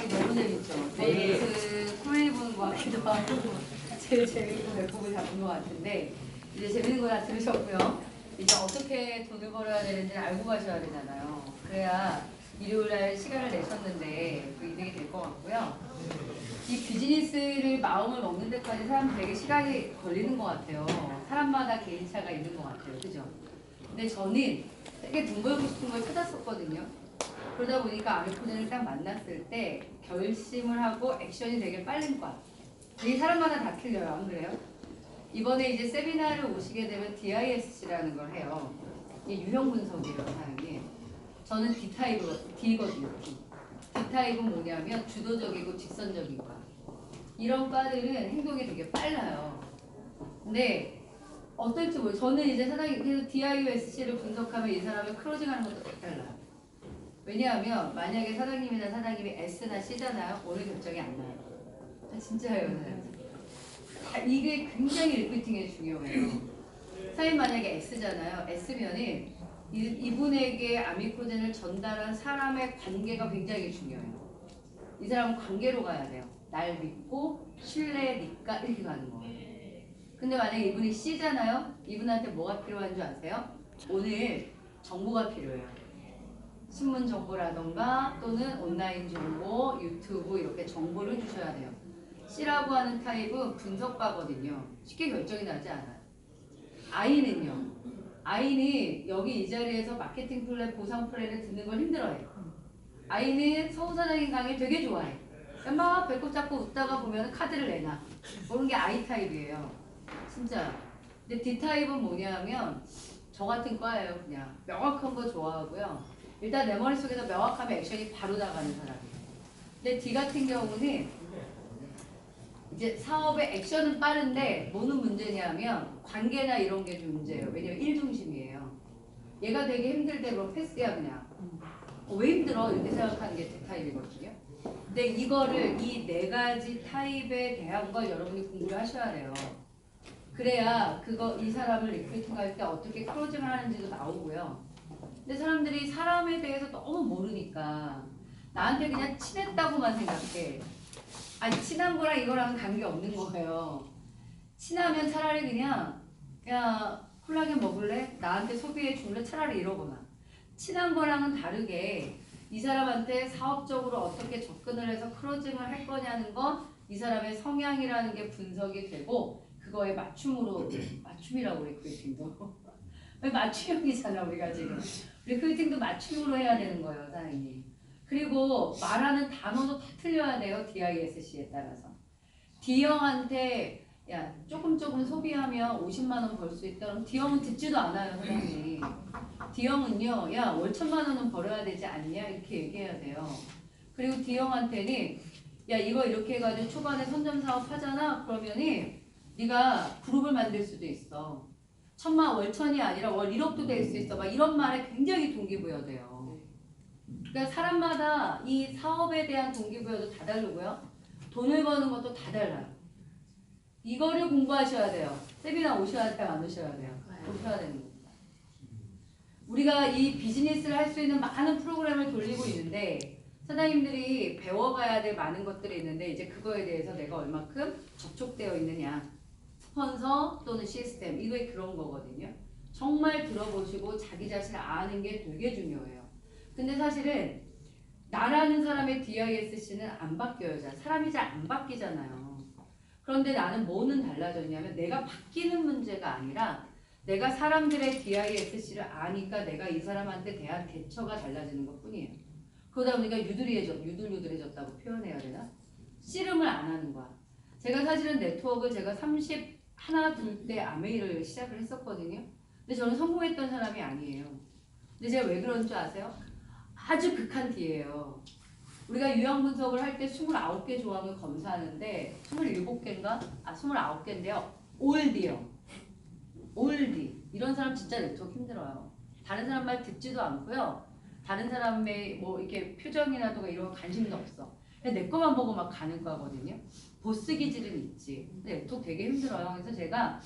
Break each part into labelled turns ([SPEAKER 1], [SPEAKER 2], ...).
[SPEAKER 1] 너무 재밌죠. 네이트 코미디 보는 것 같기도 하고 제일 재밌는 웹북을 잡은 것 같은데 이제 재밌는 거 다 들으셨고요. 이제 어떻게 돈을 벌어야 되는지 알고 가셔야 되잖아요. 그래야 일요일날 시간을 내셨는데 그 이득이 될 것 같고요. 이 비즈니스를 마음을 먹는 데까지 사람 되게 시간이 걸리는 것 같아요. 사람마다 개인차가 있는 것 같아요. 그죠? 근데 저는 되게 돈 벌고 싶은 걸 찾았었거든요. 그러다 보니까 아미코진을 딱 만났을 때 결심을 하고 액션이 되게 빠른 것 같아요. 이 사람마다 다 틀려요. 안 그래요? 이번에 이제 세미나를 오시게 되면 DISC라는 걸 해요. 이게 유형 분석이에요, 사람이. 저는 D거든요. D타입은 뭐냐면 주도적이고 직선적인 과. 이런 과들은 행동이 되게 빨라요. 근데 어떨지 모르겠어요. 저는 이제 사장님, DISC를 분석하면 이 사람의 클로징하는 것도 다 달라요. 왜냐하면 만약에 사장님이나 사장님이 S나 C잖아요. 오늘 결정이 안 나요. 진짜예요, 사장님. 이게 굉장히 리피팅에 중요해요. 사장님 만약에 S잖아요. S면은 이분에게 아미코젠을 전달한 사람의 관계가 굉장히 중요해요. 이 사람은 관계로 가야 돼요. 날 믿고 신뢰니까 이렇게 가는 거예요. 근데 만약에 이분이 C잖아요. 이분한테 뭐가 필요한 줄 아세요? 오늘 정보가 필요해요. 신문 정보라던가 또는 온라인 정보, 유튜브 이렇게 정보를 주셔야 돼요. C라고 하는 타입은 분석가거든요. 쉽게 결정이 나지 않아요. I는요. I는 여기 이 자리에서 마케팅 플랜, 보상 플랜을 듣는 걸 힘들어해요. I는 서우사장님 강의 되게 좋아해. 막 배꼽 잡고 웃다가 보면 카드를 내놔. 그런 게 I 타입이에요. 진짜. 근데 D 타입은 뭐냐면 저 같은 과예요. 그냥 명확한 거 좋아하고요. 일단 내 머릿속에서 명확하면 액션이 바로 나가는 사람이에요. 근데 D 같은 경우는 이제 사업의 액션은 빠른데 뭐는 문제냐면 관계나 이런 게 좀 문제예요. 왜냐면 일중심이에요. 얘가 되게 힘들 때 그럼 패스야 그냥. 왜 힘들어? 이렇게 생각하는 게 D 타입이거든요. 근데 이거를 이 네 가지 타입에 대한 걸 여러분이 공부를 하셔야 돼요. 그래야 이 사람을 리크루팅 할 때 어떻게 클로징을 하는지도 나오고요. 근데 사람들이 사람에 대해서 너무 모르니까 나한테 그냥 친했다고만 생각해. 아니 친한 거랑 이거랑은 관계없는 거예요. 친하면 차라리 그냥 콜라겐 먹을래? 나한테 소비해 줄래? 차라리 이러거나. 친한 거랑은 다르게 이 사람한테 사업적으로 어떻게 접근을 해서 클로징을 할 거냐는 건 이 사람의 성향이라는 게 분석이 되고 그거에 맞춤이라고 리크루팅도 맞춤형이잖아 우리가 지금. 리크루팅도 맞춤으로 해야 되는 거예요 사장님. 그리고 말하는 단어도 다 틀려야 돼요. DISC에 따라서. D형한테 야 조금 소비하면 50만 원 벌 수 있다. 그럼 D형은 듣지도 않아요 사장님. D형은요 야 월 1,000만 원은 벌어야 되지 않냐 이렇게 얘기해야 돼요. 그리고 D형한테는 야 이거 이렇게 해가지고 초반에 선점 사업 하잖아. 그러면은 네가 그룹을 만들 수도 있어. 1,000만 월 1,000이 아니라 월 1억도 될 수 있어. 막 이런 말에 굉장히 동기부여돼요. 그러니까 사람마다 이 사업에 대한 동기부여도 다 다르고요. 돈을 버는 것도 다 달라요. 이거를 공부하셔야 돼요. 세미나 오셔야 돼요? 안 오셔야 돼요? 오셔야 되는 겁니다. 우리가 이 비즈니스를 할 수 있는 많은 프로그램을 돌리고 있는데 사장님들이 배워가야 될 많은 것들이 있는데 이제 그거에 대해서 내가 얼마큼 접촉되어 있느냐. 스폰서 또는 시스템 이게 그런 거거든요. 정말 들어보시고 자기 자신을 아는 게 되게 중요해요. 근데 사실은 나라는 사람의 DISC는 안 바뀌어요. 사람이 잘 안 바뀌잖아요. 그런데 나는 뭐는 달라졌냐면 내가 바뀌는 문제가 아니라 내가 사람들의 DISC를 아니까 내가 이 사람한테 대한 대처가 달라지는 것 뿐이에요. 그러다 보니까 유들유들해졌다고 표현해야 되나? 씨름을 안 하는 거야. 제가 사실은 네트워크 제가 30 하나 둘 때 아메이를 시작을 했었거든요. 근데 저는 성공했던 사람이 아니에요. 근데 제가 왜 그런 줄 아세요? 아주 극한 D예요. 우리가 유형 분석을 할 때 29개 조항을 검사하는데 27개인가? 29개인데요. 올D요. 올D. 이런 사람 진짜 네트워크 힘들어요. 다른 사람 말 듣지도 않고요. 다른 사람의 뭐 이렇게 표정이라든가 이런 거 관심도 없어. 내 거만 보고 막 가는 거거든요. 보스 기질은 있지. 근데 네트워크 되게 힘들어요. 그래서 제가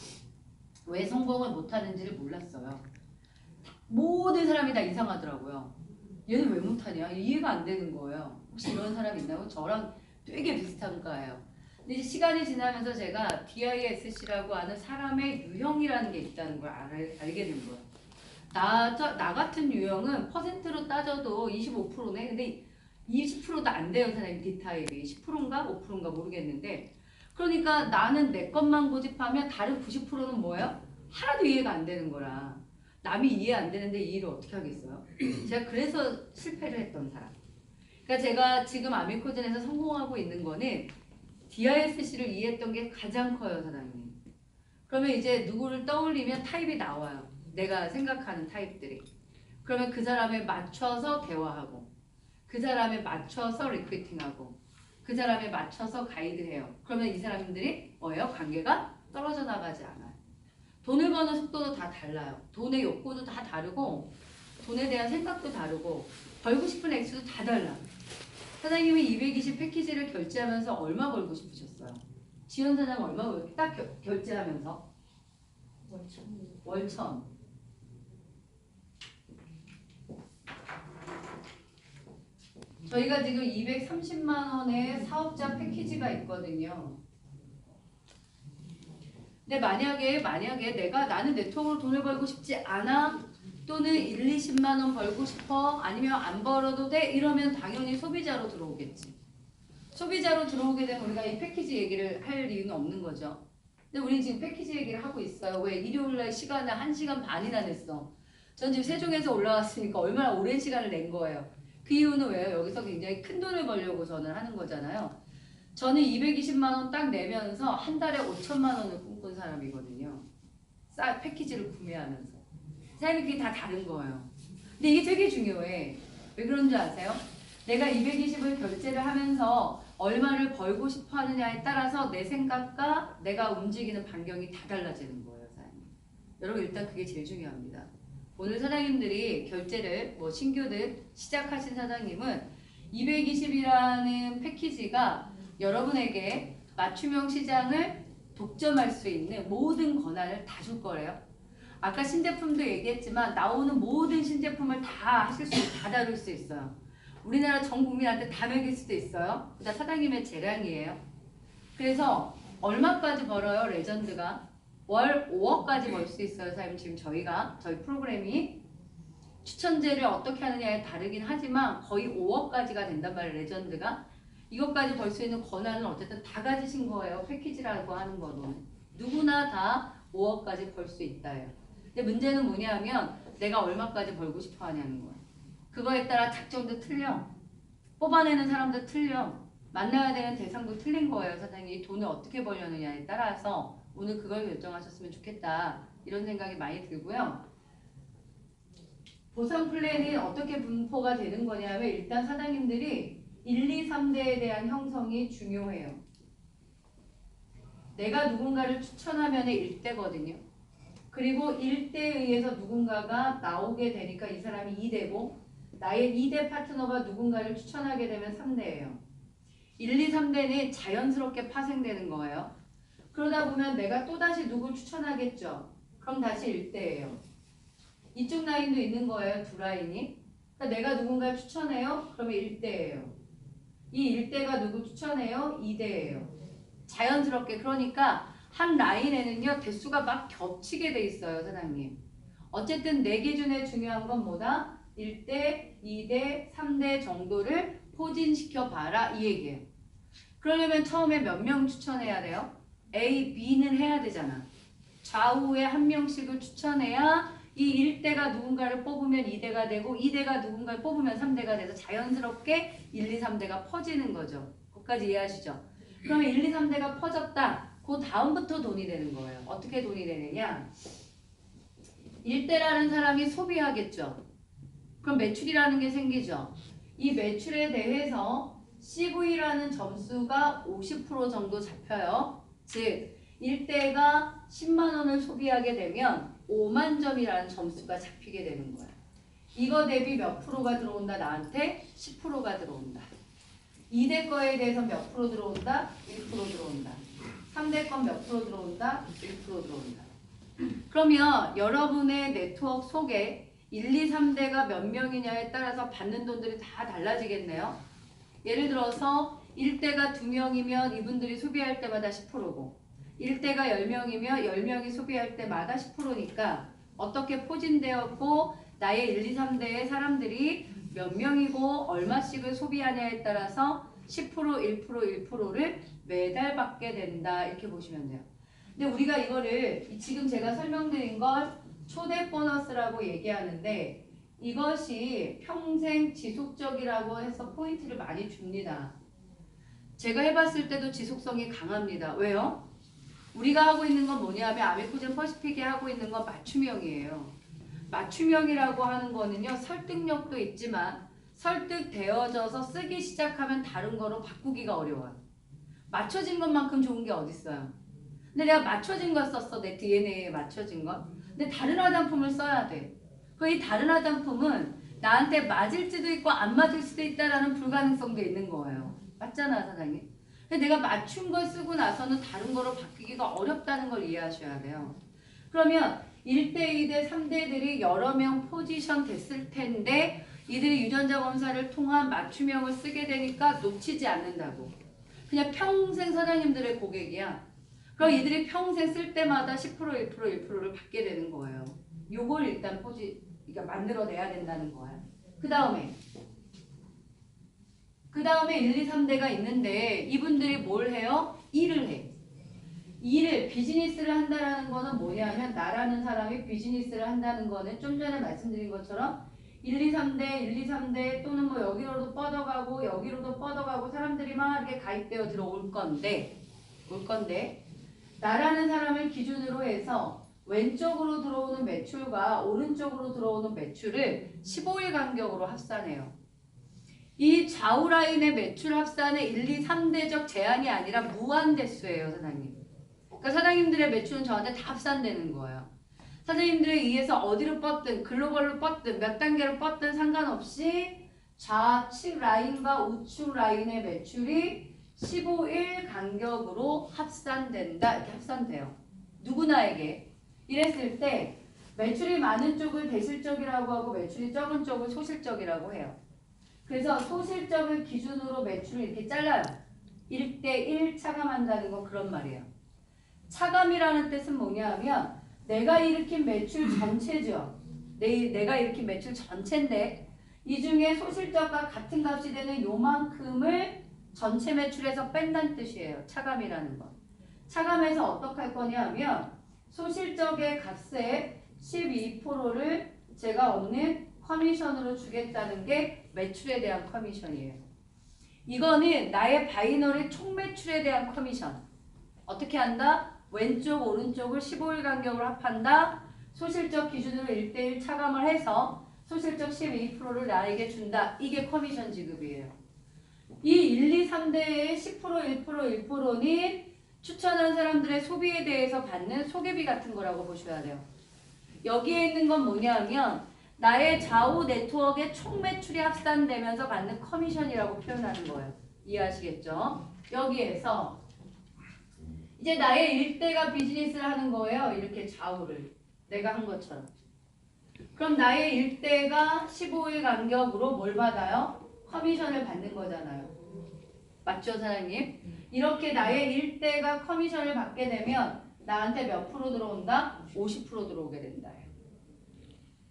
[SPEAKER 1] 왜 성공을 못하는지를 몰랐어요. 모든 사람이 다 이상하더라고요. 얘는 왜 못하냐? 이해가 안 되는 거예요. 혹시 이런 사람 있나요? 저랑 되게 비슷한 과예요. 근데 이제 시간이 지나면서 제가 DISC라고 하는 사람의 유형이라는 게 있다는 걸 알게 된 거예요. 나 같은 유형은 퍼센트로 따져도 25%네. 근데 20%도 안 돼요, 사람이 D타입이. 10%인가 5%인가 모르겠는데. 그러니까 나는 내 것만 고집하면 다른 90%는 뭐예요? 하나도 이해가 안 되는 거라. 남이 이해 안 되는데 이 일을 어떻게 하겠어요? 제가 그래서 실패를 했던 사람. 그러니까 제가 지금 아미코진에서 성공하고 있는 거는 DISC를 이해했던 게 가장 커요, 사장님. 그러면 이제 누구를 떠올리면 타입이 나와요. 내가 생각하는 타입들이. 그러면 그 사람에 맞춰서 대화하고, 그 사람에 맞춰서 리크루팅하고, 그 사람에 맞춰서 가이드해요. 그러면 이 사람들이 뭐예요? 관계가 떨어져 나가지 않아요. 돈을 버는 속도도 다 달라요. 돈의 욕구도 다 다르고, 돈에 대한 생각도 다르고, 벌고 싶은 액수도 다 달라. 사장님이 220 패키지를 결제하면서 얼마 벌고 싶으셨어요? 지원 사장 얼마 딱 결제하면서? 월천. 저희가 지금 230만 원의 사업자 패키지가 있거든요. 근데 만약에 나는 네트워크로 돈을 벌고 싶지 않아, 또는 1, 20만 원 벌고 싶어, 아니면 안 벌어도 돼, 이러면 당연히 소비자로 들어오겠지. 소비자로 들어오게 되면 우리가 이 패키지 얘기를 할 이유는 없는 거죠. 근데 우리는 지금 패키지 얘기를 하고 있어요. 왜? 일요일날 시간을 1시간 반이나 냈어. 전 지금 세종에서 올라왔으니까 얼마나 오랜 시간을 낸 거예요. 그 이유는 왜요? 여기서 굉장히 큰 돈을 벌려고 저는 하는 거잖아요. 저는 220만 원 딱 내면서 한 달에 5천만 원을 꿈꾼 사람이거든요. 패키지를 구매하면서. 사람이 그게 다 다른 거예요. 근데 이게 되게 중요해. 왜 그런 줄 아세요? 내가 220을 결제를 하면서 얼마를 벌고 싶어 하느냐에 따라서 내 생각과 내가 움직이는 반경이 다 달라지는 거예요, 사장님. 여러분 일단 그게 제일 중요합니다. 오늘 사장님들이 결제를 신규들 시작하신 사장님은 220이라는 패키지가 여러분에게 맞춤형 시장을 독점할 수 있는 모든 권한을 다 줄 거래요. 아까 신제품도 얘기했지만 나오는 모든 신제품을 다 하실 수, 다 다룰 수 있어요. 우리나라 전 국민한테 다 먹일 수도 있어요. 그다 사장님의 재량이에요. 그래서 얼마까지 벌어요, 레전드가? 월 5억까지 벌 수 있어요, 사장님. 지금 저희 프로그램이 추천제를 어떻게 하느냐에 다르긴 하지만 거의 5억까지가 된단 말이에요, 레전드가. 이것까지 벌 수 있는 권한은 어쨌든 다 가지신 거예요, 패키지라고 하는 거는. 누구나 다 5억까지 벌 수 있다예요. 근데 문제는 뭐냐면 내가 얼마까지 벌고 싶어 하냐는 거예요. 그거에 따라 작정도 틀려. 뽑아내는 사람도 틀려. 만나야 되는 대상도 틀린 거예요, 사장님이. 돈을 어떻게 벌려느냐에 따라서 오늘 그걸 결정하셨으면 좋겠다. 이런 생각이 많이 들고요. 보상 플랜은 어떻게 분포가 되는 거냐면 일단 사장님들이 1, 2, 3대에 대한 형성이 중요해요. 내가 누군가를 추천하면 1대거든요. 그리고 1대에 의해서 누군가가 나오게 되니까 이 사람이 2대고 나의 2대 파트너가 누군가를 추천하게 되면 3대예요. 1, 2, 3대는 자연스럽게 파생되는 거예요. 그러다 보면 내가 또다시 누굴 추천하겠죠. 그럼 다시 1대예요. 이쪽 라인도 있는 거예요. 두 라인이. 그러니까 내가 누군가를 추천해요. 그러면 1대예요. 이 1대가 누구 추천해요? 2대예요. 자연스럽게. 그러니까 한 라인에는요. 대수가 막 겹치게 돼 있어요. 사장님. 어쨌든 내 기준에 중요한 건 뭐다? 1대, 2대, 3대 정도를 포진시켜 봐라 이 얘기예요. 그러려면 처음에 몇 명 추천해야 돼요? A, B는 해야 되잖아. 좌우에 한 명씩을 추천해야 이 1대가 누군가를 뽑으면 2대가 되고 2대가 누군가를 뽑으면 3대가 돼서 자연스럽게 1, 2, 3대가 퍼지는 거죠. 거기까지 이해하시죠? 그러면 1, 2, 3대가 퍼졌다. 그 다음부터 돈이 되는 거예요. 어떻게 돈이 되느냐? 1대라는 사람이 소비하겠죠. 그럼 매출이라는 게 생기죠. 이 매출에 대해서 CV라는 점수가 50% 정도 잡혀요. 즉 1대가 10만 원을 소비하게 되면 5만 점이라는 점수가 잡히게 되는 거예요. 이거 대비 몇 프로가 들어온다? 나한테 10%가 들어온다. 2대 거에 대해서 몇 프로 들어온다? 1% 들어온다. 3대 건 몇 프로 들어온다? 1% 들어온다. 그러면 여러분의 네트워크 속에 1, 2, 3대가 몇 명이냐에 따라서 받는 돈들이 다 달라지겠네요. 예를 들어서 일대가 2명이면 이분들이 소비할 때마다 10%고 일대가 10명이면 10명이 소비할 때마다 10%니까 어떻게 포진되었고 나의 1, 2, 3대의 사람들이 몇 명이고 얼마씩을 소비하냐에 따라서 10%, 1%, 1%를 매달 받게 된다. 이렇게 보시면 돼요. 근데 우리가 이거를 지금 제가 설명드린 걸 초대 보너스라고 얘기하는데 이것이 평생 지속적이라고 해서 포인트를 많이 줍니다. 제가 해봤을 때도 지속성이 강합니다. 왜요? 우리가 하고 있는 건 뭐냐면 아메코젠 퍼시픽이 하고 있는 건 맞춤형이에요. 맞춤형이라고 하는 거는요. 설득력도 있지만 설득되어져서 쓰기 시작하면 다른 거로 바꾸기가 어려워요. 맞춰진 것만큼 좋은 게 어딨어요. 근데 내가 맞춰진 걸 썼어. 내 DNA에 맞춰진 것. 근데 다른 화장품을 써야 돼. 이 다른 화장품은 나한테 맞을지도 있고 안 맞을 수도 있다라는 불가능성도 있는 거예요. 맞잖아, 사장님. 근데 내가 맞춘 걸 쓰고 나서는 다른 거로 바뀌기가 어렵다는 걸 이해하셔야 돼요. 그러면 1대, 2대, 3대들이 여러 명 포지션 됐을 텐데 이들이 유전자 검사를 통한 맞춤형을 쓰게 되니까 놓치지 않는다고. 그냥 평생 사장님들의 고객이야. 그럼 이들이 평생 쓸 때마다 10%, 1%, 1%를 받게 되는 거예요. 요걸 일단 그러니까 만들어내야 된다는 거야. 그 다음에 1, 2, 3대가 있는데 이분들이 뭘 해요? 일을 해. 일을 비즈니스를 한다라는 거는 뭐냐면 나라는 사람이 비즈니스를 한다는 거는 좀 전에 말씀드린 것처럼 1, 2, 3대 또는 뭐 여기로도 뻗어가고 여기로도 뻗어가고 사람들이 막 이렇게 가입되어 들어올 건데 나라는 사람을 기준으로 해서 왼쪽으로 들어오는 매출과 오른쪽으로 들어오는 매출을 15일 간격으로 합산해요. 이 좌우 라인의 매출 합산의 1, 2, 3대적 제한이 아니라 무한 대수예요, 사장님. 그러니까 사장님들의 매출은 저한테 다 합산되는 거예요. 사장님들에 의해서 어디로 뻗든 글로벌로 뻗든 몇 단계로 뻗든 상관없이 좌측 라인과 우측 라인의 매출이 15일 간격으로 합산된다. 이렇게 합산돼요. 누구나에게. 이랬을 때 매출이 많은 쪽을 대실적이라고 하고 매출이 적은 쪽을 소실적이라고 해요. 그래서 소실적을 기준으로 매출을 이렇게 잘라요. 1대1 차감한다는 거 그런 말이에요. 차감이라는 뜻은 뭐냐 하면 내가 일으킨 매출 전체죠. 내가 일으킨 매출 전체인데 이 중에 소실적과 같은 값이 되는 요만큼을 전체 매출에서 뺀다는 뜻이에요. 차감이라는 건. 차감해서 어떻게 할 거냐 하면 소실적의 값의 12%를 제가 얻는 커미션으로 주겠다는 게 매출에 대한 커미션이에요. 이거는 나의 바이너리 총 매출에 대한 커미션. 어떻게 한다? 왼쪽 오른쪽을 15일 간격으로 합한다. 소실적 기준으로 1대1 차감을 해서 소실적 12%를 나에게 준다. 이게 커미션 지급이에요. 이 1, 2, 3대의 10%, 1%, 1%는 추천한 사람들의 소비에 대해서 받는 소개비 같은 거라고 보셔야 돼요. 여기에 있는 건 뭐냐면 나의 좌우 네트워크의 총 매출이 합산되면서 받는 커미션이라고 표현하는 거예요. 이해하시겠죠? 여기에서 이제 나의 일대가 비즈니스를 하는 거예요. 이렇게 좌우를. 내가 한 것처럼. 그럼 나의 일대가 15일 간격으로 뭘 받아요? 커미션을 받는 거잖아요. 맞죠, 사장님? 이렇게 나의 일대가 커미션을 받게 되면 나한테 몇 프로 들어온다? 50% 들어오게 된다.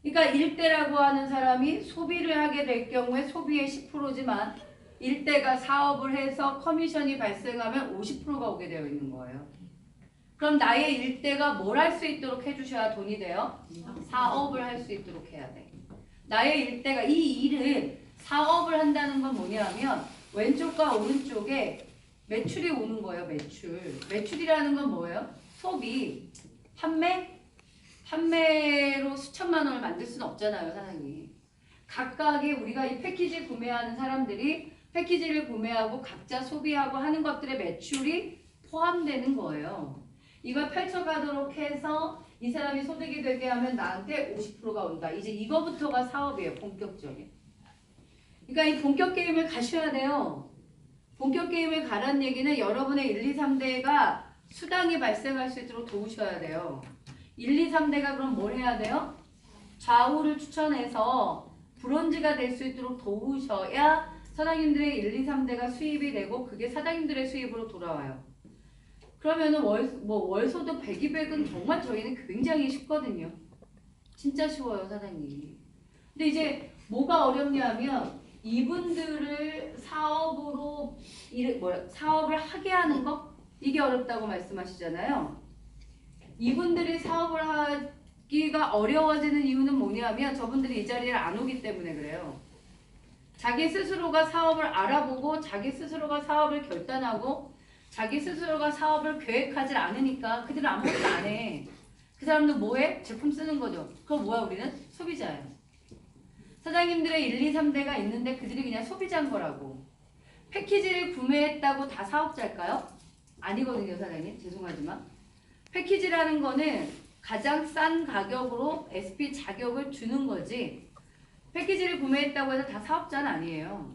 [SPEAKER 1] 그러니까 일대라고 하는 사람이 소비를 하게 될 경우에 소비의 10%지만 일대가 사업을 해서 커미션이 발생하면 50%가 오게 되어 있는 거예요. 그럼 나의 일대가 뭘 할 수 있도록 해주셔야 돈이 돼요? 사업을 할 수 있도록 해야 돼. 나의 일대가 이 일을 사업을 한다는 건 뭐냐면 왼쪽과 오른쪽에 매출이 오는 거예요. 매출이라는 건 뭐예요? 소비, 판매로 수천만 원을 만들 수는 없잖아요, 사장님. 각각의 우리가 이 패키지 구매하는 사람들이 패키지를 구매하고 각자 소비하고 하는 것들의 매출이 포함되는 거예요. 이걸 펼쳐가도록 해서 이 사람이 소득이 되게 하면 나한테 50%가 온다. 이제 이거부터가 사업이에요. 본격적인. 그러니까 이 본격 게임을 가셔야 돼요. 본격 게임을 가라는 얘기는 여러분의 1, 2, 3대가 수당이 발생할 수 있도록 도우셔야 돼요. 1, 2, 3대가 그럼 뭘 해야 돼요? 좌우를 추천해서 브론즈가 될 수 있도록 도우셔야 사장님들의 1, 2, 3대가 수입이 되고 그게 사장님들의 수입으로 돌아와요. 그러면은 월소득 100, 200은 정말 저희는 굉장히 쉽거든요. 진짜 쉬워요, 사장님. 근데 이제 뭐가 어렵냐면 이분들을 사업을 하게 하는 거? 이게 어렵다고 말씀하시잖아요. 이분들이 사업을 하기가 어려워지는 이유는 뭐냐면 저분들이 이 자리에 안 오기 때문에 그래요. 자기 스스로가 사업을 알아보고 자기 스스로가 사업을 결단하고 자기 스스로가 사업을 계획하지 않으니까 그들은 아무것도 안 해. 그 사람들 뭐해? 제품 쓰는 거죠. 그럼 뭐야 우리는? 소비자예요. 사장님들의 1, 2, 3대가 있는데 그들이 그냥 소비자인 거라고. 패키지를 구매했다고 다 사업자일까요? 아니거든요, 사장님. 죄송하지만. 패키지라는 거는 가장 싼 가격으로 SP 자격을 주는 거지 패키지를 구매했다고 해서 다 사업자는 아니에요.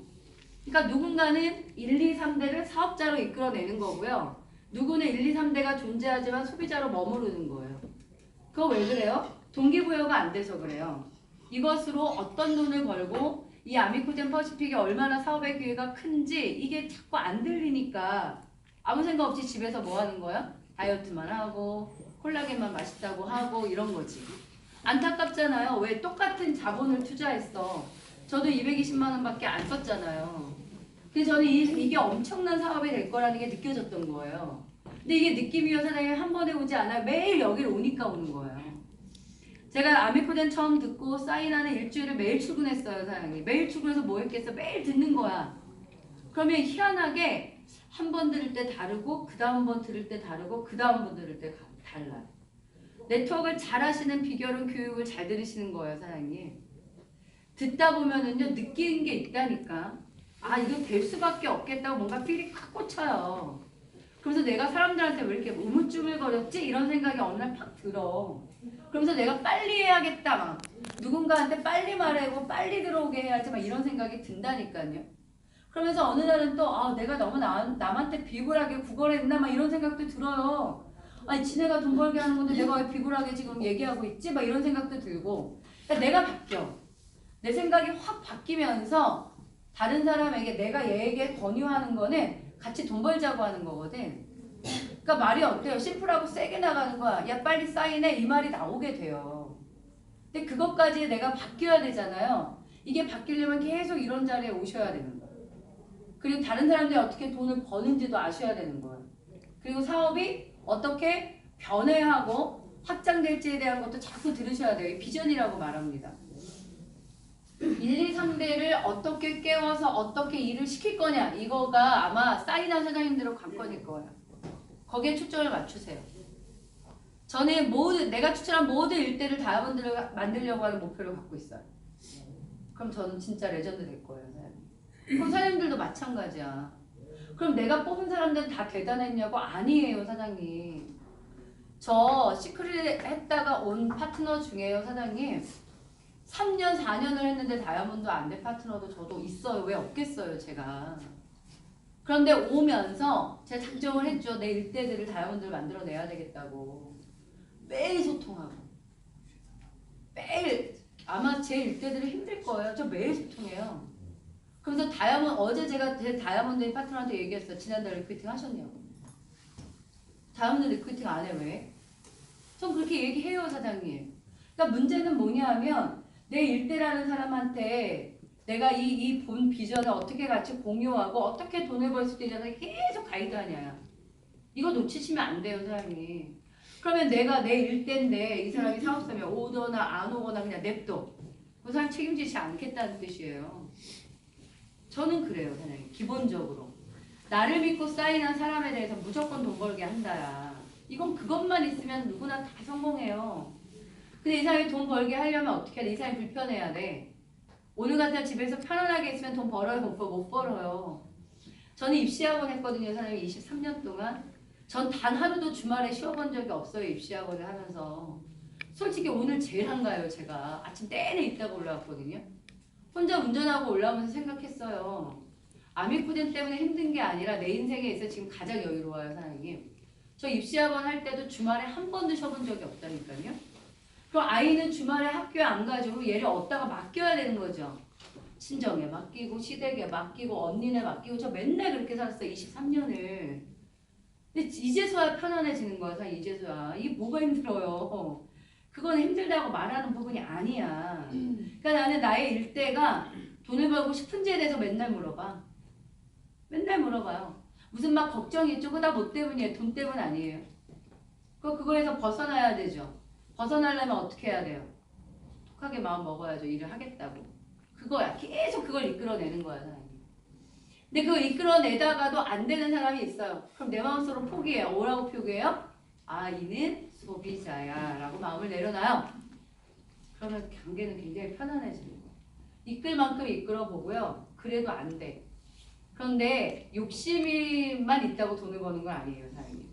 [SPEAKER 1] 그러니까 누군가는 1, 2, 3대를 사업자로 이끌어내는 거고요. 누구는 1, 2, 3대가 존재하지만 소비자로 머무르는 거예요. 그거 왜 그래요? 동기부여가 안 돼서 그래요. 이것으로 어떤 돈을 벌고 이 아미코젠 퍼시픽이 얼마나 사업의 기회가 큰지 이게 자꾸 안 들리니까 아무 생각 없이 집에서 뭐 하는 거야? 다이어트만 하고 콜라겐만 맛있다고 하고 이런 거지. 안타깝잖아요. 왜 똑같은 자본을 투자했어. 저도 220만 원밖에 안 썼잖아요. 근데 저는 이게 엄청난 사업이 될 거라는 게 느껴졌던 거예요. 근데 이게 느낌이요 사장님 한 번에 오지 않아요. 매일 여기를 오니까 오는 거예요. 제가 아미코젠 처음 듣고 사인하는 일주일을 매일 출근했어요 사장님. 매일 출근해서 뭐 했겠어? 매일 듣는 거야. 그러면 희한하게 한 번 들을 때 다르고 그 다음 번 들을 때 다르고 그 다음 번 들을 때 달라요. 네트워크를 잘 하시는 비결은 교육을 잘 들으시는 거예요 사장님. 듣다 보면은요 느끼는 게 있다니까. 아 이거 될 수밖에 없겠다고 뭔가 필이 확 꽂혀요. 그래서 내가 사람들한테 왜 이렇게 우물쭈물거렸지? 이런 생각이 어느 날 팍 들어. 그러면서 내가 빨리 해야겠다 막 누군가한테 빨리 말하고 빨리 들어오게 해야지 막 이런 생각이 든다니까요. 그러면서 어느 날은 또 아 내가 너무 남한테 비굴하게 구걸했나 막 이런 생각도 들어요. 아니 지네가 돈 벌게 하는 건데 내가 왜 비굴하게 지금 얘기하고 있지? 막 이런 생각도 들고. 그러니까 내가 바뀌어. 내 생각이 확 바뀌면서 다른 사람에게 내가 얘에게 권유하는 거는 같이 돈 벌자고 하는 거거든. 그러니까 말이 어때요? 심플하고 세게 나가는 거야. 야 빨리 사인해 이 말이 나오게 돼요. 근데 그것까지 내가 바뀌어야 되잖아요. 이게 바뀌려면 계속 이런 자리에 오셔야 되는 거예요. 그리고 다른 사람들이 어떻게 돈을 버는지도 아셔야 되는 거예요. 그리고 사업이 어떻게 변해하고 확장될지에 대한 것도 자꾸 들으셔야 돼요. 비전이라고 말합니다. 1, 2, 3대를 어떻게 깨워서 어떻게 일을 시킬 거냐 이거가 아마 사인한 사장님들의 관건일 거예요. 거기에 초점을 맞추세요. 저는 내가 추천한 모든 일대를 다이아몬드를 만들려고 하는 목표를 갖고 있어요. 그럼 저는 진짜 레전드 될 거예요. 사장님. 그럼 사장님들도 마찬가지야. 그럼 내가 뽑은 사람들은 다 대단했냐고? 아니에요 사장님. 저 시크릿 했다가 온 파트너 중에요 사장님. 3년 4년을 했는데 다이아몬드 안 된 파트너도 저도 있어요. 왜 없겠어요 제가. 그런데 오면서 제가 작정을 했죠. 내 일대들을 다이아몬드를 만들어내야 되겠다고. 매일 소통하고 매일 아마 제 일대들이 힘들 거예요. 저 매일 소통해요. 그래서 어제 제가 제 다이아몬드 파트너한테 얘기했어요. 지난달 리크루팅 하셨냐고. 다이아몬드 리크루팅 안 해 왜? 전 그렇게 얘기해요 사장님. 그러니까 문제는 뭐냐 하면 내 일대라는 사람한테 내가 이 본 비전을 어떻게 같이 공유하고 어떻게 돈을 벌 수 있냐는 계속 가이드하냐. 이거 놓치시면 안 돼요 사장님. 그러면 내가 내 일대인데 이 사람이 사업자면 오거나 안 오거나 그냥 냅둬. 그 사람 책임지지 않겠다는 뜻이에요. 저는 그래요 사장님. 기본적으로. 나를 믿고 사인한 사람에 대해서 무조건 돈 벌게 한다야. 이건 그것만 있으면 누구나 다 성공해요. 근데 이 사람이 돈 벌게 하려면 어떻게 해야 돼? 이 사람이 불편해야 돼. 오늘 같은 날 집에서 편안하게 있으면 돈 벌어요? 못 벌어요. 저는 입시학원 했거든요. 사장님 23년 동안. 전 단 하루도 주말에 쉬어본 적이 없어요. 입시학원을 하면서. 솔직히 오늘 제일 한가해요. 제가. 아침 내내 있다가 올라왔거든요. 혼자 운전하고 올라오면서 생각했어요. 아미코젠 때문에 힘든 게 아니라 내 인생에 있어 지금 가장 여유로워요. 사장님. 저 입시학원 할 때도 주말에 한 번도 쉬어본 적이 없다니까요. 그럼 아이는 주말에 학교에 안 가지고 얘를 얻다가 맡겨야 되는 거죠. 친정에 맡기고 시댁에 맡기고 언니네 맡기고 저 맨날 그렇게 살았어 23년을. 근데 이제서야 편안해지는 거야. 다 이제서야. 이게 뭐가 힘들어요. 그건 힘들다고 말하는 부분이 아니야. 그러니까 나는 나의 일대가 돈을 벌고 싶은지에 대해서 맨날 물어봐. 맨날 물어봐요. 무슨 막 걱정이 있죠. 그거 다 뭐 때문이에요? 돈 때문 아니에요. 그거에서 벗어나야 되죠. 벗어나려면 어떻게 해야 돼요? 독하게 마음 먹어야죠. 일을 하겠다고. 그거야. 계속 그걸 이끌어내는 거야, 사람이. 근데 그걸 이끌어내다가도 안 되는 사람이 있어요. 그럼 내 마음속으로 포기해요. 뭐라고 표기해요? 아, 이는 소비자야 라고 마음을 내려놔요. 그러면 관계는 굉장히 편안해지는 거예요. 이끌 만큼 이끌어보고요. 그래도 안 돼. 그런데 욕심만 있다고 돈을 버는 건 아니에요, 사장님.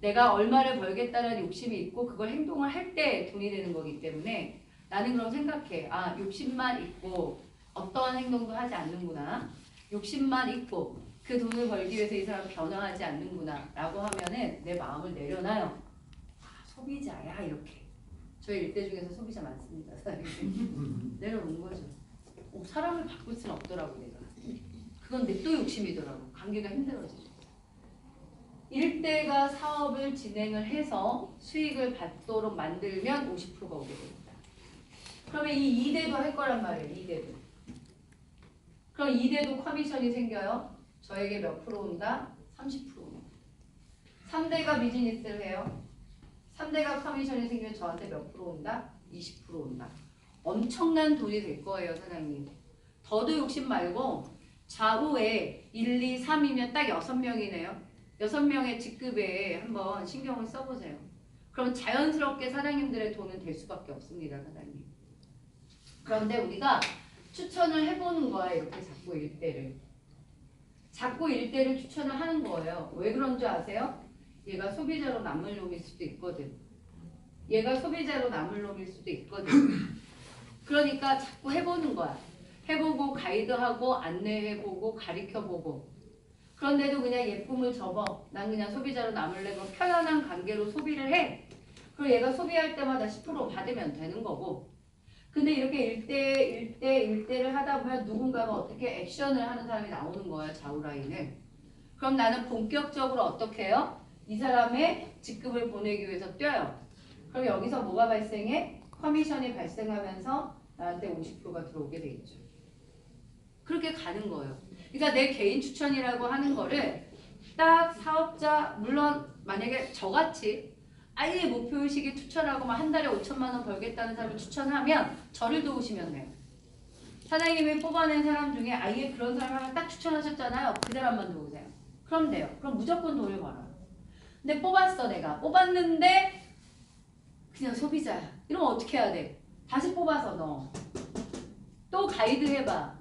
[SPEAKER 1] 내가 얼마를 벌겠다는 욕심이 있고 그걸 행동을 할 때 돈이 되는 거기 때문에 나는 그럼 생각해. 아, 욕심만 있고 어떠한 행동도 하지 않는구나. 욕심만 있고 그 돈을 벌기 위해서 이 사람 변화하지 않는구나 라고 하면은 내 마음을 내려놔요. 아, 소비자야 이렇게. 저희 일대 중에서 소비자 많습니다. 내려놓은 거죠. 사람을 바꿀 수는 없더라고 내가. 그건 내 또 욕심이더라고. 관계가 힘들어지죠. 일대가 사업을 진행을 해서 수익을 받도록 만들면 50%가 오게 됩니다. 그러면 이 2대도 할 거란 말이에요. 2대도. 그럼 2대도 커미션이 생겨요. 저에게 몇 프로 온다? 30% 온다. 3대가 비즈니스를 해요. 3대가 커미션이 생기면 저한테 몇 프로 온다? 20% 온다. 엄청난 돈이 될 거예요, 사장님. 더도 욕심 말고 좌우에 1, 2, 3이면 딱 6명이네요. 6명의 직급에 한번 신경을 써보세요. 그럼 자연스럽게 사장님들의 돈은 될 수밖에 없습니다, 사장님. 그런데 우리가 추천을 해보는 거야, 이렇게 자꾸 일대를. 자꾸 일대를 추천을 하는 거예요. 왜 그런 줄 아세요? 얘가 소비자로 남을 놈일 수도 있거든. 얘가 소비자로 남을 놈일 수도 있거든. 그러니까 자꾸 해보는 거야. 해보고 가이드하고 안내해보고 가르쳐보고. 그런데도 그냥 예쁨을 접어. 난 그냥 소비자로 남을래고 편안한 관계로 소비를 해. 그리고 얘가 소비할 때마다 10% 받으면 되는 거고. 근데 이렇게 1대를 하다 보면 누군가가 어떻게 액션을 하는 사람이 나오는 거야, 좌우라인을. 그럼 나는 본격적으로 어떻게 해요? 이 사람의 직급을 보내기 위해서 뛰어요. 그럼 여기서 뭐가 발생해? 커미션이 발생하면서 나한테 50%가 들어오게 돼 있죠. 그렇게 가는 거예요. 그러니까 내 개인 추천이라고 하는 거를 딱 사업자, 물론 만약에 저같이 아예 목표의식에 추천하고 막 한 달에 5천만 원 벌겠다는 사람을 추천하면 저를 도우시면 돼요. 사장님이 뽑아낸 사람 중에 아예 그런 사람 하나 딱 추천하셨잖아요. 그 사람만 도우세요. 그럼 돼요. 그럼 무조건 돈을 벌어요. 근데 뽑았어, 내가. 뽑았는데 그냥 소비자야. 이러면 어떻게 해야 돼? 다시 뽑아서 너. 또 가이드 해봐.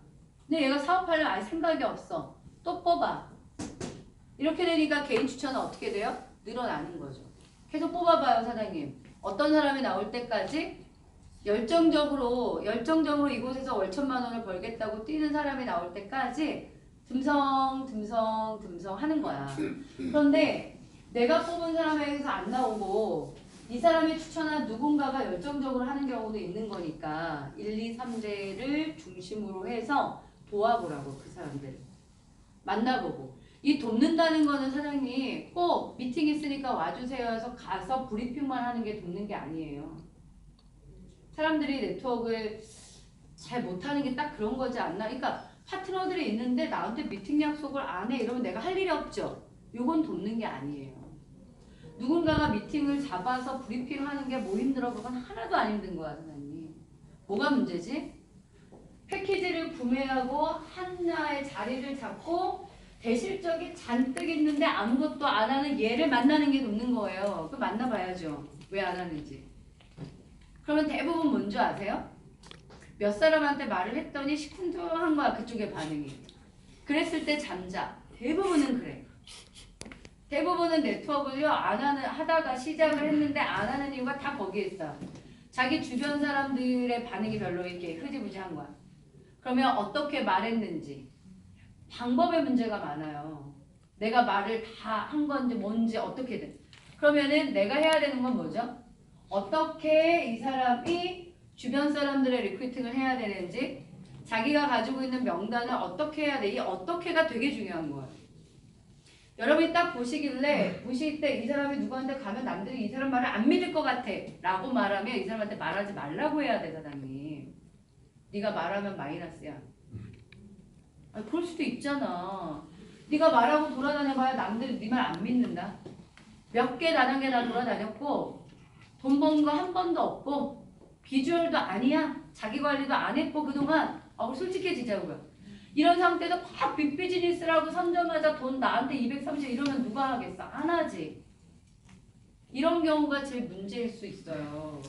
[SPEAKER 1] 근데 얘가 사업하려면 아예 생각이 없어. 또 뽑아. 이렇게 되니까 개인 추천은 어떻게 돼요? 늘어나는 거죠. 계속 뽑아봐요, 사장님. 어떤 사람이 나올 때까지 열정적으로 이곳에서 월 1천만 원을 벌겠다고 뛰는 사람이 나올 때까지 듬성 하는 거야. 그런데 내가 뽑은 사람에게서 안 나오고 이 사람이 추천한 누군가가 열정적으로 하는 경우도 있는 거니까 1, 2, 3대를 중심으로 해서 도와보라고, 그 사람들을. 만나보고. 이 돕는다는 거는 사장님 꼭 미팅 있으니까 와주세요 해서 가서 브리핑만 하는 게 돕는 게 아니에요. 사람들이 네트워크를 잘 못하는 게 딱 그런 거지 않나? 그러니까 파트너들이 있는데 나한테 미팅 약속을 안 해 이러면 내가 할 일이 없죠. 요건 돕는 게 아니에요. 누군가가 미팅을 잡아서 브리핑하는 게 뭐 힘들어? 그건 하나도 안 힘든 거야, 사장님. 뭐가 문제지? 패키지를 구매하고 하나의 자리를 잡고 대실적이 잔뜩 있는데 아무것도 안 하는 얘를 만나는 게 돕는 거예요. 그 만나봐야죠. 왜 안 하는지. 그러면 대부분 뭔지 아세요? 몇 사람한테 말을 했더니 시큰둥한 거야, 그쪽의 반응이. 그랬을 때 잠자. 대부분은 그래. 대부분은 네트워크를 하다가 시작을 했는데 안 하는 이유가 다 거기에 있어. 자기 주변 사람들의 반응이 별로 이렇게 흐지부지한 거야. 그러면 어떻게 말했는지. 방법의 문제가 많아요. 내가 말을 다 한 건지 뭔지 어떻게든. 그러면은 내가 해야 되는 건 뭐죠? 어떻게 이 사람이 주변 사람들의 리크루팅을 해야 되는지 자기가 가지고 있는 명단을 어떻게 해야 돼? 이 어떻게가 되게 중요한 거예요. 여러분이 딱 보실 때 이 사람이 누구한테 가면 남들이 이 사람 말을 안 믿을 것 같아 라고 말하면 이 사람한테 말하지 말라고 해야 돼, 사장님. 네가 말하면 마이너스야. 아니, 그럴 수도 있잖아. 네가 말하고 돌아다녀봐야 남들이 네 말 안 믿는다. 몇 개 다단계 다 돌아다녔고 돈 번 거 한 번도 없고 비주얼도 아니야. 자기 관리도 안 했고 그동안 우리 솔직해지자고요. 이런 상태에서 막 빅비즈니스라고 선점하자 돈 나한테 230 이러면 누가 하겠어? 안 하지. 이런 경우가 제일 문제일 수 있어요.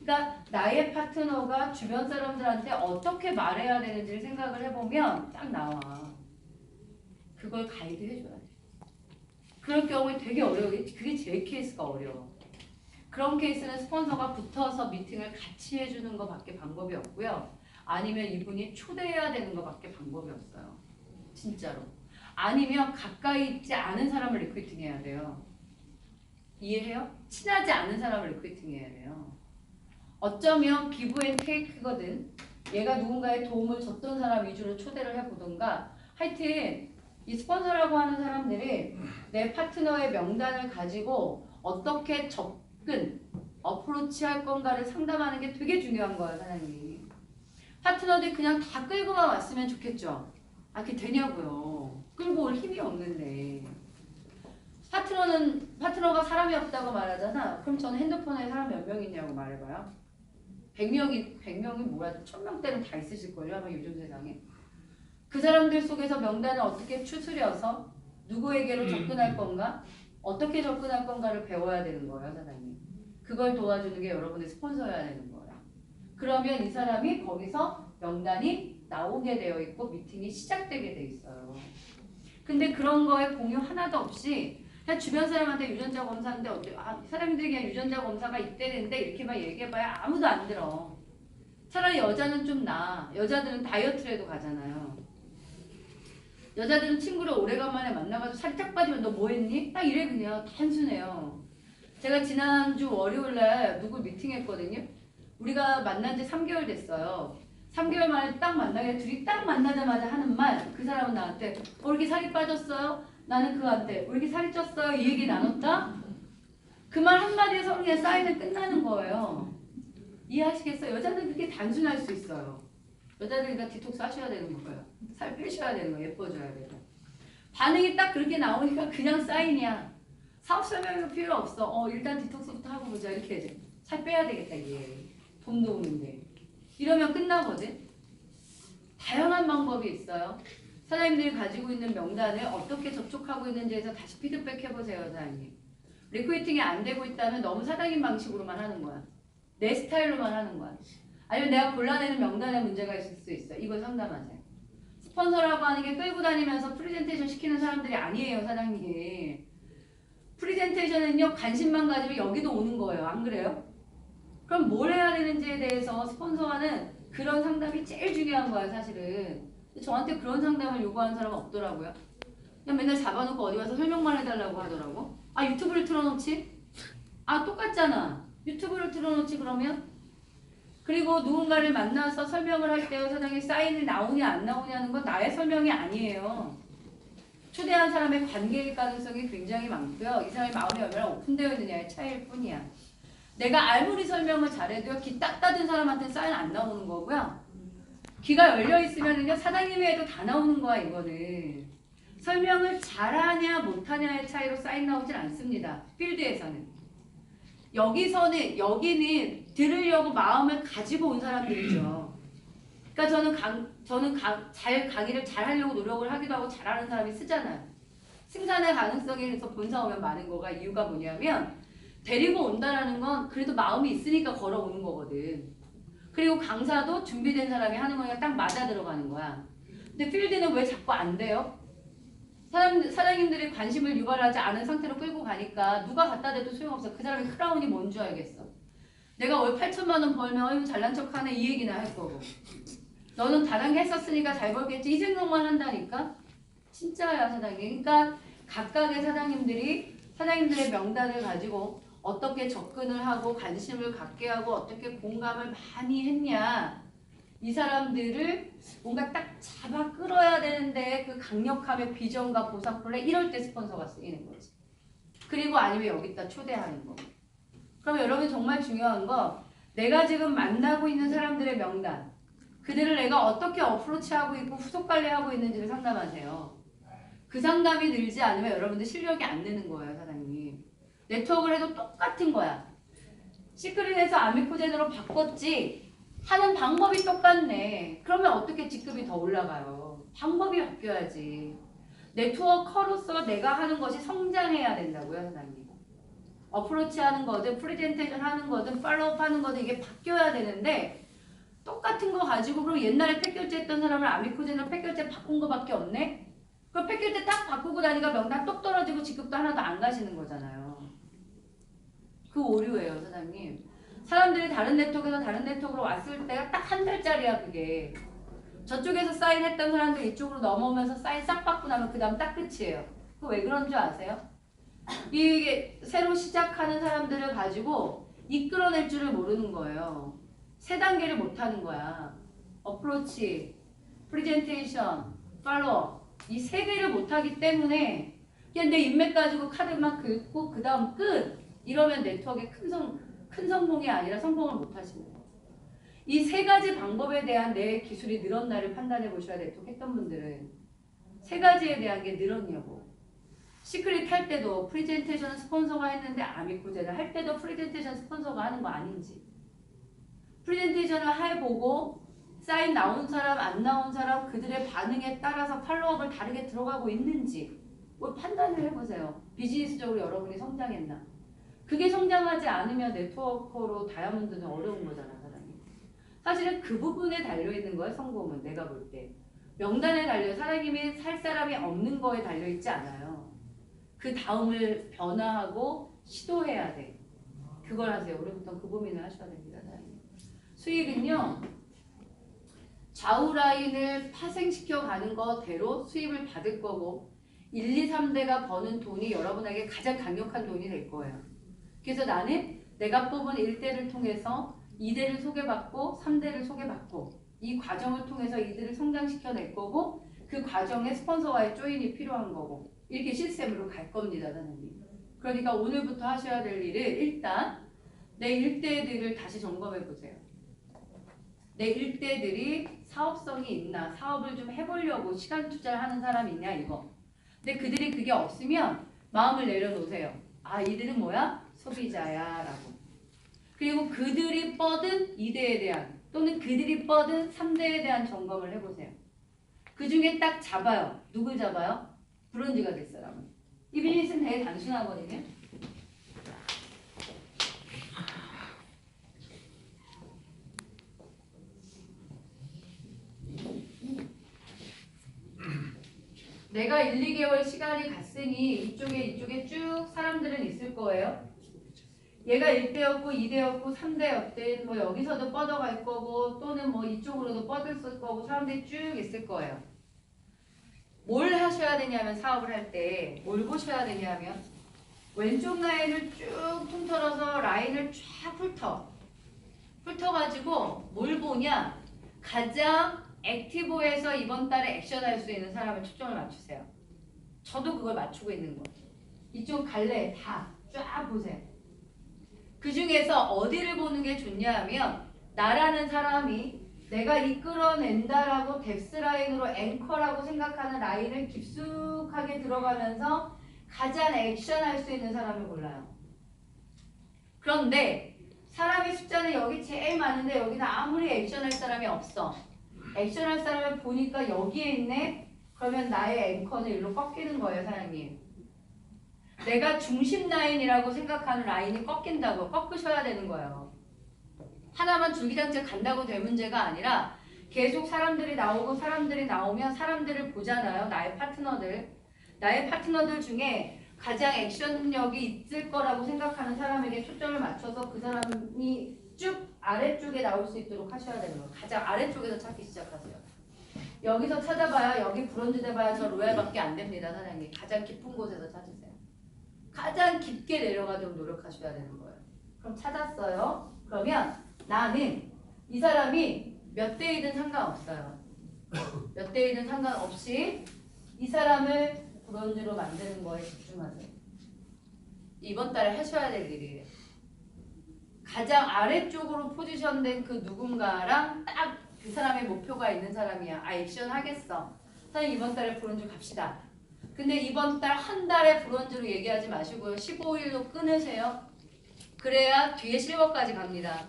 [SPEAKER 1] 그러니까 나의 파트너가 주변 사람들한테 어떻게 말해야 되는지를 생각을 해보면 딱 나와. 그걸 가이드 해줘야 돼. 그럴 경우에 되게 어려워. 그게 제일 케이스가 어려워. 그런 케이스는 스폰서가 붙어서 미팅을 같이 해주는 것밖에 방법이 없고요. 아니면 이분이 초대해야 되는 것밖에 방법이 없어요. 진짜로. 아니면 가까이 있지 않은 사람을 리크루팅해야 돼요. 이해해요? 친하지 않은 사람을 리크루팅해야 돼요. 어쩌면 기브앤테이크거든. 얘가 누군가의 도움을 줬던 사람 위주로 초대를 해보던가. 하여튼 이 스폰서라고 하는 사람들이 내 파트너의 명단을 가지고 어떻게 접근, 어프로치할 건가를 상담하는 게 되게 중요한 거예요, 사장님. 파트너들이 그냥 다 끌고만 왔으면 좋겠죠. 그게 되냐고요. 끌고 올 힘이 없는데. 파트너가 사람이 없다고 말하잖아. 그럼 저는 핸드폰에 사람 몇 명 있냐고 말해봐요. 100명이 뭐야? 1000명대는 다 있으실걸요, 아마 요즘 세상에. 그 사람들 속에서 명단을 어떻게 추스려서 누구에게로 접근할 건가? 어떻게 접근할 건가를 배워야 되는 거예요, 사장님. 그걸 도와주는 게 여러분의 스폰서여야 되는 거예요. 그러면 이 사람이 거기서 명단이 나오게 되어 있고 미팅이 시작되게 돼 있어요. 근데 그런 거에 공유 하나도 없이 그냥 주변 사람한테 유전자 검사인데 사람들이 그냥 유전자 검사가 이때는데 이렇게만 얘기해봐야 아무도 안 들어. 차라리 여자는 좀 나아. 여자들은 다이어트라도 가잖아요. 여자들은 친구를 오래간만에 만나가지고 살이 딱 빠지면 너 뭐 했니? 딱 이래 그냥 단순해요. 제가 지난주 월요일날 누구 미팅했거든요. 우리가 만난 지 3개월 됐어요. 3개월 만에 딱 만나게 둘이 딱 만나자마자 하는 말. 그 사람은 나한테 왜 이렇게 살이 빠졌어요? 나는 그한테 왜 이렇게 살이 쪘어요? 이 얘기 나눴다? 그 말 한마디에 서로 그냥 사인을 끝나는 거예요. 이해하시겠어요? 여자들은 그렇게 단순할 수 있어요. 여자들이니까 디톡스 하셔야 되는 거예요. 살 빼셔야 되는 거예요. 예뻐져야 돼요. 반응이 딱 그렇게 나오니까 그냥 사인이야. 사업 설명이 필요 없어. 일단 디톡스부터 하고 보자. 이렇게 해야지. 살 빼야 되겠다 이게. 돈도 오는데. 이러면 끝나거든. 다양한 방법이 있어요. 사장님들이 가지고 있는 명단을 어떻게 접촉하고 있는지에서 다시 피드백 해보세요. 사장님. 리크루팅이 안 되고 있다면 너무 사장님 방식으로만 하는 거야. 내 스타일로만 하는 거야. 아니면 내가 골라내는 명단에 문제가 있을 수 있어. 이걸 상담하세요. 스폰서라고 하는 게 끌고 다니면서 프리젠테이션 시키는 사람들이 아니에요. 사장님이. 프리젠테이션은요. 관심만 가지면 여기도 오는 거예요. 안 그래요? 그럼 뭘 해야 되는지에 대해서 스폰서와는 그런 상담이 제일 중요한 거야. 사실은. 저한테 그런 상담을 요구하는 사람은 없더라고요. 그냥 맨날 잡아놓고 어디 가서 설명만 해달라고 하더라고. 유튜브를 틀어놓지? 똑같잖아. 유튜브를 틀어놓지 그러면? 그리고 누군가를 만나서 설명을 할 때 사장님 사인이 나오냐 안 나오냐는 건 나의 설명이 아니에요. 초대한 사람의 관계일 가능성이 굉장히 많고요. 이 사람의 마음이 얼마나 오픈되어 있느냐의 차이일 뿐이야. 내가 아무리 설명을 잘해도요. 귀 딱 닫은 사람한테는 사인 안 나오는 거고요. 귀가 열려 있으면은요. 사장님이 해도 다 나오는 거야 이거는. 설명을 잘하냐 못하냐의 차이로 사인 나오진 않습니다. 필드에서는. 여기는 들으려고 마음을 가지고 온 사람들이죠. 그러니까 저는 강의를 잘 하려고 노력을 하기도 하고 잘하는 사람이 쓰잖아요. 승산의 가능성에 서 본사 오면 많은 거가 이유가 뭐냐면 데리고 온다라는 건 그래도 마음이 있으니까 걸어오는 거거든. 그리고 강사도 준비된 사람이 하는 거니까 딱 맞아 들어가는 거야. 근데 필드는 왜 자꾸 안 돼요? 사장님들이 관심을 유발하지 않은 상태로 끌고 가니까 누가 갖다 대도 소용없어. 그 사람이 크라운이 뭔 줄 알겠어. 내가 월 8천만 원 벌면 잘난 척하네 이 얘기나 할 거고. 너는 다단계 했었으니까 잘 벌겠지 이 생각만 한다니까. 진짜야 사장님. 그러니까 각각의 사장님들의 명단을 가지고 어떻게 접근을 하고 관심을 갖게 하고 어떻게 공감을 많이 했냐. 이 사람들을 뭔가 딱 잡아 끌어야 되는데 그 강력함의 비전과 보상 플레이 이럴 때 스폰서가 쓰이는 거지. 그리고 아니면 여기다 초대하는 거. 그럼 여러분 정말 중요한 거 내가 지금 만나고 있는 사람들의 명단 그들을 내가 어떻게 어프로치하고 있고 후속 관리하고 있는지를 상담하세요. 그 상담이 늘지 않으면 여러분들 실력이 안 느는 거예요, 사장님. 네트워크를 해도 똑같은 거야. 시크릿에서 아미코젠으로 바꿨지 하는 방법이 똑같네. 그러면 어떻게 직급이 더 올라가요? 방법이 바뀌어야지. 네트워커로서 내가 하는 것이 성장해야 된다고요, 사장님. 어프로치 하는 거든 프레젠테이션 하는 거든 팔로우업 하는 거든 이게 바뀌어야 되는데 똑같은 거 가지고 그럼 옛날에 팩결제 했던 사람을 아미코젠으로 팩결제 바꾼 거밖에 없네? 그럼 팩결제 딱 바꾸고 나니까 명단 똑 떨어지고 직급도 하나도 안 가시는 거잖아요. 그 오류예요, 사장님. 사람들이 다른 네트워크에서 다른 네트워크로 왔을 때가 딱 한 달짜리야, 그게. 저쪽에서 사인했던 사람들 이쪽으로 넘어오면서 사인 싹 받고 나면 그 다음 딱 끝이에요. 그거 왜 그런 줄 아세요? 이게 새로 시작하는 사람들을 가지고 이끌어낼 줄을 모르는 거예요. 세 단계를 못하는 거야. 어프로치, 프레젠테이션, 팔로우 이 세 개를 못하기 때문에 그냥 내 인맥 가지고 카드만 긁고 그 다음 끝! 이러면 네트워크의 큰 성공이 아니라 성공을 못하시는 거예요. 이 세 가지 방법에 대한 내 기술이 늘었나를 판단해 보셔야 네트워크 했던 분들은 세 가지에 대한 게 늘었냐고. 시크릿 할 때도 프레젠테이션 스폰서가 했는데 아미코젠을 할 때도 프레젠테이션 스폰서가 하는 거 아닌지 프레젠테이션을 해보고 사인 나온 사람 안 나온 사람 그들의 반응에 따라서 팔로우업을 다르게 들어가고 있는지 뭘 판단을 해보세요. 비즈니스적으로 여러분이 성장했나. 그게 성장하지 않으면 네트워커로 다이아몬드는 어려운 거잖아, 사장님. 사실은 그 부분에 달려있는 거예요, 성공은. 내가 볼 때. 명단에 달려 사장님이 살 사람이 없는 거에 달려있지 않아요. 그 다음을 변화하고 시도해야 돼. 그걸 하세요. 우리부터 그 고민을 하셔야 됩니다, 사장님. 수익은요. 좌우 라인을 파생시켜 가는 거대로 수입을 받을 거고 1, 2, 3대가 버는 돈이 여러분에게 가장 강력한 돈이 될 거예요. 그래서 나는 내가 뽑은 1대를 통해서 2대를 소개받고 3대를 소개받고 이 과정을 통해서 이들을 성장시켜낼 거고 그 과정에 스폰서와의 조인이 필요한 거고 이렇게 시스템으로 갈 겁니다, 사장님. 그러니까 오늘부터 하셔야 될 일은 일단 내 일대들을 다시 점검해 보세요. 내 일대들이 사업성이 있나, 사업을 좀 해보려고 시간 투자를 하는 사람이 있냐 이거. 근데 그들이 그게 없으면 마음을 내려놓으세요. 아, 이들은 뭐야? 소비자야 라고. 그리고 그들이 뻗은 2대에 대한 또는 그들이 뻗은 3대에 대한 점검을 해보세요. 그 중에 딱 잡아요. 누굴 잡아요? 브론즈가 될 사람은. 이 비즈니스는 되게 단순하거든요. 내가 1, 2개월 시간이 갔으니 이쪽에 쭉 사람들은 있을 거예요. 얘가 1대였고 2대였고 3대였든 뭐 여기서도 뻗어갈 거고 또는 뭐 이쪽으로도 뻗을 거고 사람들이 쭉 있을 거예요. 뭘 하셔야 되냐면 사업을 할 때 뭘 보셔야 되냐면 왼쪽 라인을 쭉 통틀어서 라인을 쫙 훑어가지고 뭘 보냐 가장 액티브에서 이번 달에 액션할 수 있는 사람을 초점을 맞추세요. 저도 그걸 맞추고 있는 거. 이쪽 갈래 다 쫙 보세요. 그 중에서 어디를 보는 게 좋냐 하면 나라는 사람이 내가 이끌어낸다라고 뎁스 라인으로 앵커라고 생각하는 라인을 깊숙하게 들어가면서 가장 액션할 수 있는 사람을 골라요. 그런데 사람의 숫자는 여기 제일 많은데 여기는 아무리 액션할 사람이 없어. 액션할 사람을 보니까 여기에 있네? 그러면 나의 앵커는 일로 꺾이는 거예요, 사장님. 내가 중심 라인이라고 생각하는 라인이 꺾인다고 꺾으셔야 되는 거예요. 하나만 줄기장치 간다고 될 문제가 아니라 계속 사람들이 나오고 사람들이 나오면 사람들을 보잖아요. 나의 파트너들 중에 가장 액션력이 있을 거라고 생각하는 사람에게 초점을 맞춰서 그 사람이 쭉 아래쪽에 나올 수 있도록 하셔야 되는 거예요. 가장 아래쪽에서 찾기 시작하세요. 여기서 찾아봐야 여기 브론즈 돼봐야 저 로얄밖에 안 됩니다, 사장님. 가장 깊은 곳에서 찾으세요. 가장 깊게 내려가도록 노력하셔야 되는 거예요. 그럼 찾았어요. 그러면 나는 이 사람이 몇 대이든 상관없어요. 몇 대이든 상관없이 이 사람을 브론즈로 만드는 거에 집중하세요. 이번 달에 하셔야 될 일이에요. 가장 아래쪽으로 포지션된 그 누군가랑 딱 그 사람의 목표가 있는 사람이야. 아, 액션 하겠어. 선생님 이번 달에 브론즈 갑시다. 근데 이번 달 한 달에 브론즈로 얘기하지 마시고요. 15일로 끊으세요. 그래야 뒤에 실버까지 갑니다.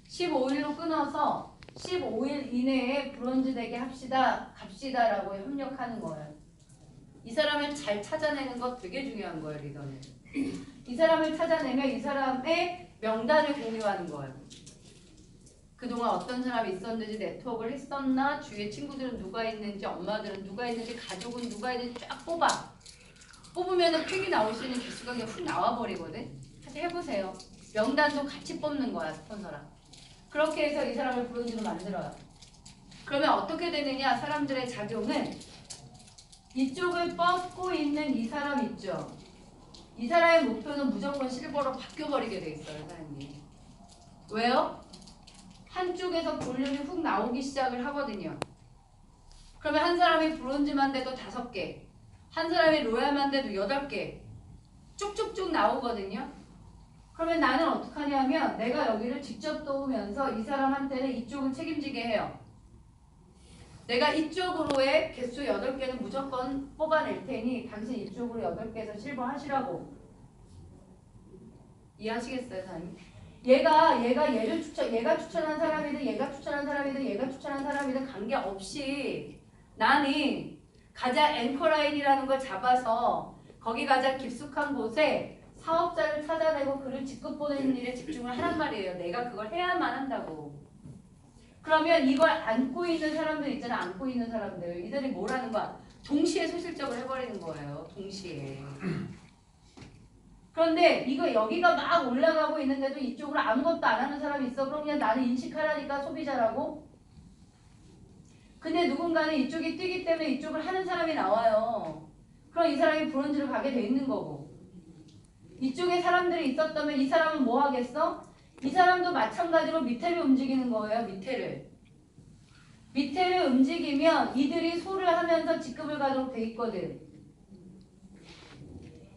[SPEAKER 1] 15일로 끊어서 15일 이내에 브론즈 되게 갑시다라고 협력하는 거예요. 이 사람을 잘 찾아내는 거 되게 중요한 거예요, 리더는. 이 사람을 찾아내면 이 사람의 명단을 공유하는 거예요. 그동안 어떤 사람이 있었는지, 네트워크를 했었나, 주위에 친구들은 누가 있는지, 엄마들은 누가 있는지, 가족은 누가 있는지 쫙 뽑아. 뽑으면 팩이 나올 수 있는 개수가 그냥 훅 나와버리거든. 같이 해보세요. 명단도 같이 뽑는 거야, 스폰서랑. 그렇게 해서 이 사람을 브론즈로 만들어요. 그러면 어떻게 되느냐, 사람들의 작용은 이쪽을 뻗고 있는 이 사람 있죠. 이 사람의 목표는 무조건 실버로 바뀌어버리게 돼 있어요, 사장님. 왜요? 한쪽에서 볼륨이 훅 나오기 시작을 하거든요. 그러면 한 사람이 브론즈만 돼도 5개, 한 사람이 로얄만 돼도 8개 쭉쭉쭉 나오거든요. 그러면 나는 어떻게 하냐면 내가 여기를 직접 도우면서 이 사람한테는 이쪽을 책임지게 해요. 내가 이쪽으로의 개수 8개는 무조건 뽑아낼 테니 당신 이쪽으로 8개에서 실버 하시라고. 이해하시겠어요, 사장님? 얘를 얘가 추천한 사람이든 얘가 추천한 사람이든 얘가 추천한 사람이든 관계없이 나는 가장 앵커라인이라는 걸 잡아서 거기 가장 깊숙한 곳에 사업자를 찾아내고 그를 직급 보내는 일에 집중을 하란 말이에요. 내가 그걸 해야만 한다고. 그러면 이걸 안고 있는 사람들 있잖아. 안고 있는 사람들. 이들이 뭘 하는 거야? 동시에 소실적을 해버리는 거예요. 동시에. 그런데 이거 여기가 막 올라가고 있는데도 이쪽으로 아무것도 안 하는 사람이 있어. 그럼 그냥 나는 인식하라니까 소비자라고. 근데 누군가는 이쪽이 뛰기 때문에 이쪽을 하는 사람이 나와요. 그럼 이 사람이 브론즈로 가게 돼 있는 거고. 이쪽에 사람들이 있었다면 이 사람은 뭐 하겠어? 이 사람도 마찬가지로 밑에를 움직이는 거예요. 밑에를 움직이면 이들이 소를 하면서 직급을 가도록 돼 있거든.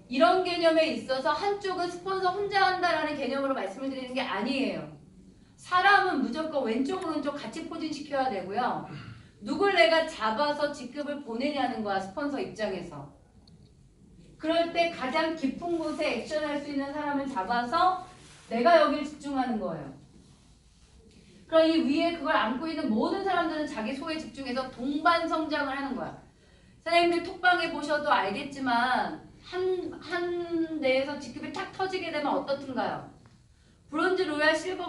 [SPEAKER 1] 이런 개념에 있어서 한쪽은 스폰서 혼자 한다라는 개념으로 말씀을 드리는 게 아니에요. 사람은 무조건 왼쪽 오른쪽 같이 포진시켜야 되고요. 누굴 내가 잡아서 직급을 보내냐는 거야. 스폰서 입장에서. 그럴 때 가장 깊은 곳에 액션할 수 있는 사람을 잡아서 내가 여기를 집중하는 거예요. 그럼 이 위에 그걸 안고 있는 모든 사람들은 자기 소에 집중해서 동반 성장을 하는 거야. 선생님들 톡방에 보셔도 알겠지만 한 대에서 직급이 탁 터지게 되면 어떻든가요? 브론즈, 로얄, 실버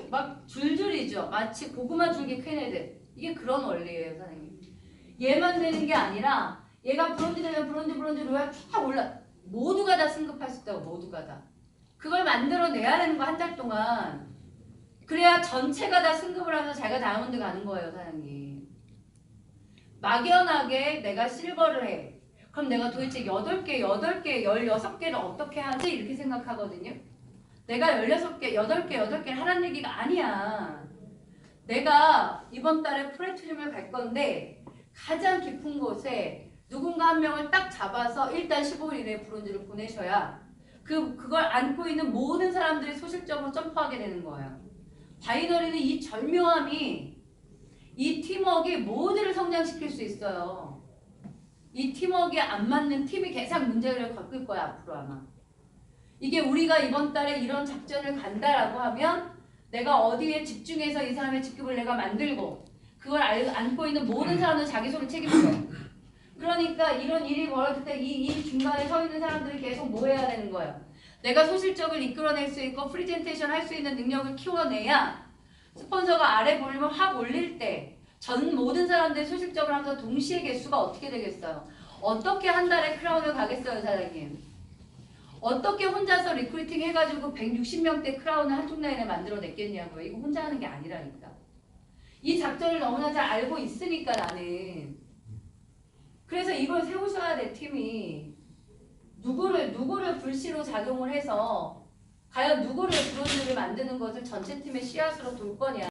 [SPEAKER 1] 막 줄줄이죠. 마치 고구마 줄기 큰 애들. 이게 그런 원리예요, 선생님. 얘만 되는 게 아니라 얘가 브론즈 되면 브론즈, 로얄 쫙 올라. 모두가 다 승급할 수 있다고, 모두가 다. 그걸 만들어내야 되는 거 한 달 동안. 그래야 전체가 다 승급을 하면서 자기가 다이아몬드 가는 거예요, 사장님. 막연하게 내가 실버를 해. 그럼 내가 도대체 8개, 16개를 어떻게 하지? 이렇게 생각하거든요. 내가 16개, 8개를 하라는 얘기가 아니야. 내가 이번 달에 프레트림을 갈 건데 가장 깊은 곳에 누군가 한 명을 딱 잡아서 일단 15일 이내에 브론즈를 보내셔야 그걸 안고 있는 모든 사람들이 소실적으로 점프하게 되는 거예요. 바이너리는 이 절묘함이 이 팀워크가 모두를 성장시킬 수 있어요. 이 팀워크에 안 맞는 팀이 계속 문제를 겪을 거야, 앞으로 아마. 이게 우리가 이번 달에 이런 작전을 간다라고 하면 내가 어디에 집중해서 이 사람의 직급을 내가 만들고 그걸 안고 있는 모든 사람은 자기 소를 책임져요. 그러니까 이런 일이 벌어질 때 이 중간에 서 있는 사람들이 계속 뭐 해야 되는 거예요? 내가 소실적을 이끌어낼 수 있고 프리젠테이션 할 수 있는 능력을 키워내야 스폰서가 아래 볼륨을 확 올릴 때 전 모든 사람들이 소실적을 하면서 동시에 개수가 어떻게 되겠어요? 어떻게 한 달에 크라운을 가겠어요, 사장님? 어떻게 혼자서 리크루팅 해가지고 160명대 크라운을 한쪽 라인에 만들어냈겠냐고요. 이거 혼자 하는 게 아니라니까. 이 작전을 너무나 잘 알고 있으니까 나는. 그래서 이걸 세우셔야 돼, 팀이. 누구를 불씨로 작용을 해서 과연 누구를 브론즈를 만드는 것을 전체 팀의 씨앗으로 둘 거냐.